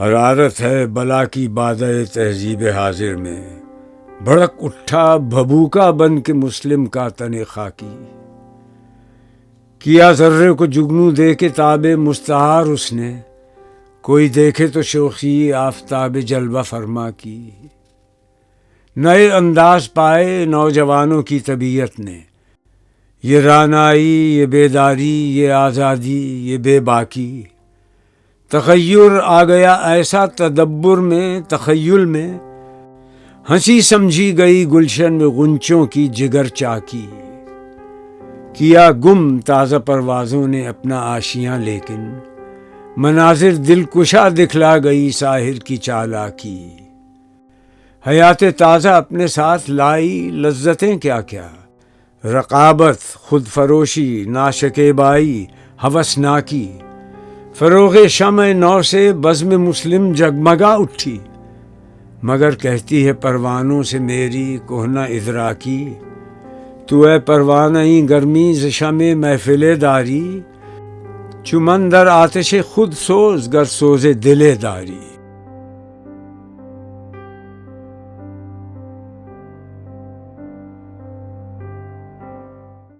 حرارت ہے بلا کی بادہ تہذیب حاضر میں، بھڑک اٹھا بھبوکا بن کے مسلم کا تن خاکی۔ کیا ذرے کو جگنو دے کے تاب مستعار اس نے، کوئی دیکھے تو شوخی آفتاب جلوہ فرما کی۔ نئے انداز پائے نوجوانوں کی طبیعت نے، یہ رانائی، یہ بیداری، یہ آزادی، یہ بے باکی۔ تغیر آ گیا ایسا تدبر میں، تخیل میں، ہنسی سمجھی گئی گلشن میں غنچوں کی جگر چاکی۔ کیا گم تازہ پروازوں نے اپنا آشیاں، لیکن مناظر دل کشا دکھلا گئی ساحر کی چالاکی۔ حیات تازہ اپنے ساتھ لائی لذتیں کیا کیا، رقابت، خود فروشی، ناشکیبائی، ہوسناکی۔ فروغ شمع نو سے بزم مسلم جگمگا اٹھی، مگر کہتی ہے پروانوں سے میری کہنہ ادراکی۔ تو اے پروانۂ گرمی ز شمع محفل داری، چو من در آتش خود سوز گر سوز دل داری۔